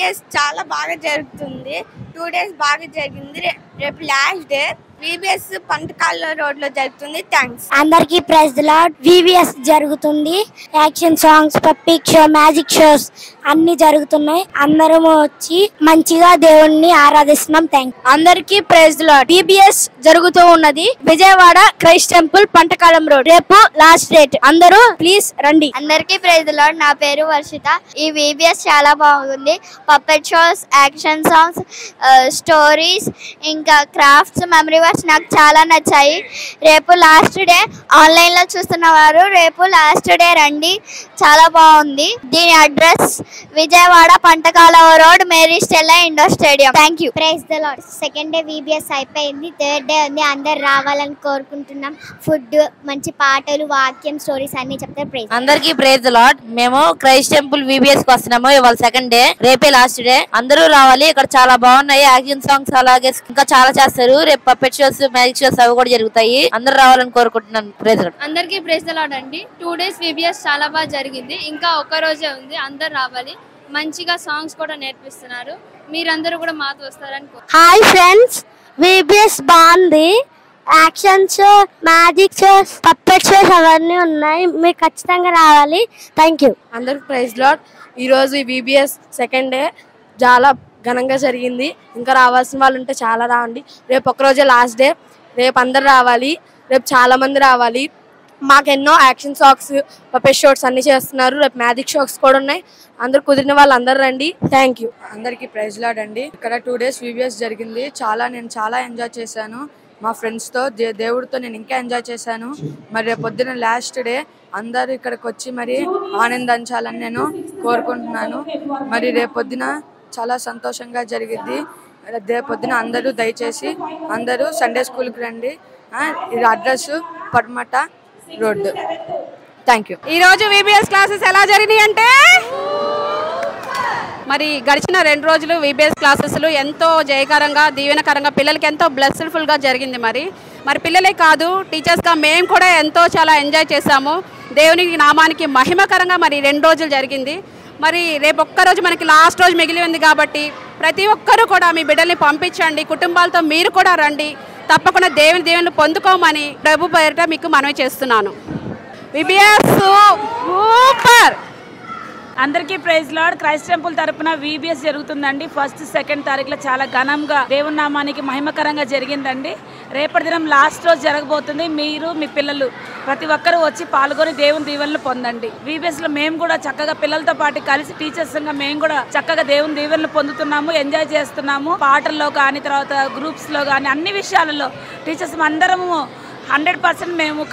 VBS చాలా బాగా జరుగుతుంది. 2 days బాగా జరిగింది. రేపు last day. VBS Pantakala road లో జరుగుతుంది. థ్యాంక్స్. అందరికీ ప్రైజ్ ది లార్డ్. VBS జరుగుతుంది. Action songs, puppet show, magic shows అన్ని జరుగుతున్నాయి. అందరం వచ్చి మంచిగా దేవుణ్ణి ఆరాధిస్తున్నాం. థ్యాంక్స్. అందరికీ ప్రైజ్ ది లార్డ్. VBS జరుగుతూ ఉన్నది. Vijayawada Christ temple Pantakalam road. రేపు లాస్ట్ డేట్. అందరూ ప్లీజ్ రండి. అందరికీ ప్రైజ్ ది లార్డ్. నా పేరు వర్షిత. ఈ VBS చాలా బాగుంది. Puppet shows, action songs, stories, ఇంకా క్రాఫ్ట్స్, మెమరీ వర్క్స్ నాకు చాలా నచ్చాయి. రేపు లాస్ట్ డే. ఆన్లైన్ లో చూస్తున్న వారు రేపు లాస్ట్ డే రండి. చాలా బాగుంది. దీని address Vijayawada Pantakalava road, Mary Stella indoor stadium. Thank you. Praise the Lord. Second day VBS అయిపోయింది. థర్డ్ డే ఉంది. అందరు రావాలని కోరుకుంటున్నాం. ఫుడ్, మంచి పాటలు, వాక్యం, స్టోరీస్ అన్ని చెప్తారు. ప్రైజ్. అందరికీ ప్రైజ్ ది లార్డ్. మేము క్రైస్ట్ టెంపుల్ VBS కి వస్తున్నాము. ఇవాళ సెకండ్ డే, రేపే లాస్ట్ డే. అందరూ రావాలి. ఇక్కడ చాలా బాగున్నాయి. యాక్షన్ సాంగ్స్ అలాగే ఇంకా చాలా చేస్తారు. రేపు పప్పెట్ షోస్, మ్యాజిక్ షోస్ అవి కూడా జరుగుతాయి. అందరూ రావాలని కోరుకుంటున్నాను. Praise the Lord. అందరికీ ప్రైజ్ ది లార్డ్ అండి. 2 days VBS చాలా బాగా జరిగింది. ఇంకా ఒక్క రోజే ఉంది. అందరు రావాలి. మంచిగా సాంగ్స్ కూడా నేర్పిస్తున్నారు. మీరందరూ కూడా మాతో వస్తారని. హాయ్ ఫ్రెండ్స్, VBS బాగుంది. Action show, magic shows, puppet shows అవన్నీ ఉన్నాయి. మీరు ఖచ్చితంగా రావాలి. Thank you. అందరికి ప్రైజ్ లార్డ్. ఈరోజు ఈ VBS సెకండ్ డే చాలా ఘనంగా జరిగింది. ఇంకా రావాల్సిన వాళ్ళు ఉంటే చాలా రావండి. రేపు ఒక్కరోజే లాస్ట్ డే. రేపు అందరు రావాలి. రేపు చాలా మంది రావాలి. మాకెన్నో యాక్షన్ సాంగ్స్, పప్పెట్ షోస్ అన్ని చేస్తున్నారు. రేపు మ్యాజిక్ షోస్ కూడా ఉన్నాయి. అందరు కుదిరిన వాళ్ళు అందరు రండి. Thank you. అందరికీ ప్రైజ్ లార్డ్ అండి. ఇక్కడ 2 days VBS జరిగింది. నేను చాలా ఎంజాయ్ చేశాను. మా ఫ్రెండ్స్తో, దేవుడితో నేను ఇంకా ఎంజాయ్ చేశాను. మరి రేపు పొద్దున లాస్ట్ డే. అందరు ఇక్కడికి వచ్చి మరి ఆనందించాలని నేను కోరుకుంటున్నాను. మరి రేపు పొద్దున చాలా సంతోషంగా జరిగింది. రేపు పొద్దున అందరూ దయచేసి అందరూ సండే స్కూల్కి రండి. ఇది అడ్రస్ పడమట రోడ్డు. Thank you. ఈరోజు VBS క్లాసెస్ ఎలా జరిగినాయి అంటే, మరి గడిచిన 2 రోజులు VBS క్లాసెస్లు ఎంతో జయకరంగా, దీవెనకరంగా, పిల్లలకి ఎంతో బ్లెస్ఫుల్గా జరిగింది. మరి పిల్లలే కాదు, టీచర్స్గా మేము కూడా చాలా ఎంజాయ్ చేశాము. దేవునికి నామానికి మహిమకరంగా మరి 2 రోజులు జరిగింది. మరి రేపు ఒక్కరోజు మనకి లాస్ట్ రోజు మిగిలి ఉంది కాబట్టి ప్రతి ఒక్కరూ కూడా మీ బిడ్డల్ని పంపించండి. కుటుంబాలతో మీరు కూడా రండి. తప్పకుండా దేవుని పొందుకోమని ప్రభు పేరిట మీకు మనవి చేస్తున్నాను. VBS super. అందరికీ ప్రైజ్ లార్డ్. క్రైస్ట్ టెంపుల్ తరపున VBS జరుగుతుందండి. 1st, 2nd తారీఖులో చాలా ఘనంగా దేవుని నామానికి మహిమకరంగా జరిగిందండి. రేపటి దినం లాస్ట్ రోజు జరగబోతుంది. మీరు, మీ పిల్లలు ప్రతి ఒక్కరూ వచ్చి పాల్గొని దేవుని దీవెనలు పొందండి. VBSలో మేము కూడా చక్కగా పిల్లలతో పాటు కలిసి టీచర్స్గా మేము కూడా చక్కగా దేవుని దీవెనలు పొందుతున్నాము, ఎంజాయ్ చేస్తున్నాము. పాటల్లో కానీ, తర్వాత గ్రూప్స్లో కానీ, అన్ని విషయాలలో టీచర్స్ అందరము 100% మేము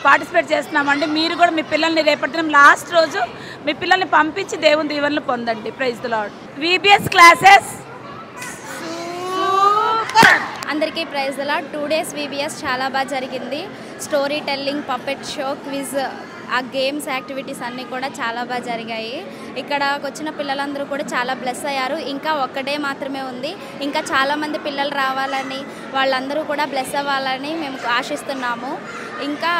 పార్టిసిపేట్ చేస్తున్నామండి. మీరు కూడా మీ పిల్లల్ని రేపటి దినం లాస్ట్ రోజు మీ పిల్లల్ని పంపించి దేవుని దీవెనలు పొందండి. Praise the lord. VBS classes అందరికీ praise the lord. 2 days VBS చాలా బాగా జరిగింది. Story telling, puppet show, quiz, ఆ గేమ్స్, యాక్టివిటీస్ అన్నీ కూడా చాలా బాగా జరిగాయి. ఇక్కడకు వచ్చిన పిల్లలందరూ కూడా చాలా బ్లెస్ అయ్యారు. ఇంకా 1 day మాత్రమే ఉంది. ఇంకా చాలామంది పిల్లలు రావాలని, వాళ్ళందరూ కూడా బ్లెస్ అవ్వాలని మేము ఆశిస్తున్నాము. ఇంకా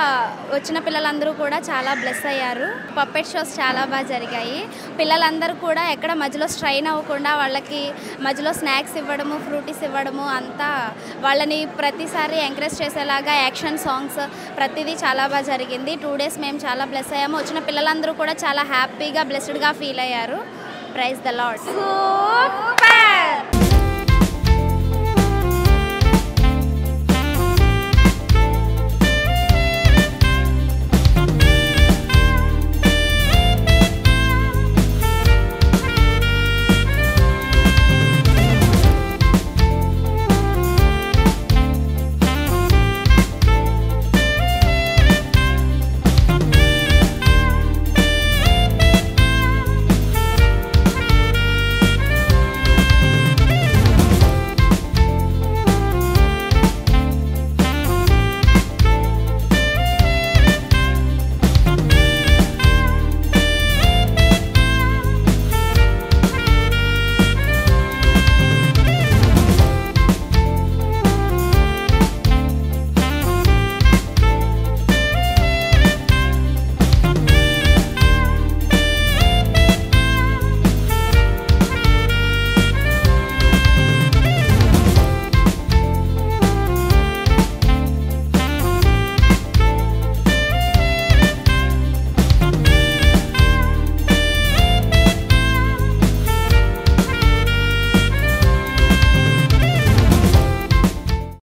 వచ్చిన పిల్లలందరూ కూడా చాలా బ్లెస్ అయ్యారు. పప్పెట్ షోస్ చాలా బాగా జరిగాయి. పిల్లలందరూ కూడా ఎక్కడ మధ్యలో స్ట్రైన్ అవ్వకుండా వాళ్ళకి మధ్యలో స్నాక్స్ ఇవ్వడము, ఫ్రూటీస్ ఇవ్వడము, అంతా వాళ్ళని ప్రతిసారి ఎంకరేజ్ చేసేలాగా యాక్షన్ సాంగ్స్ ప్రతిదీ చాలా బాగా జరిగింది. 2 days మేము చాలా బ్లెస్ అయ్యాము. వచ్చిన పిల్లలందరూ కూడా చాలా హ్యాపీగా, బ్లెస్డ్గా ఫీల్ అయ్యారు. Praise the lord.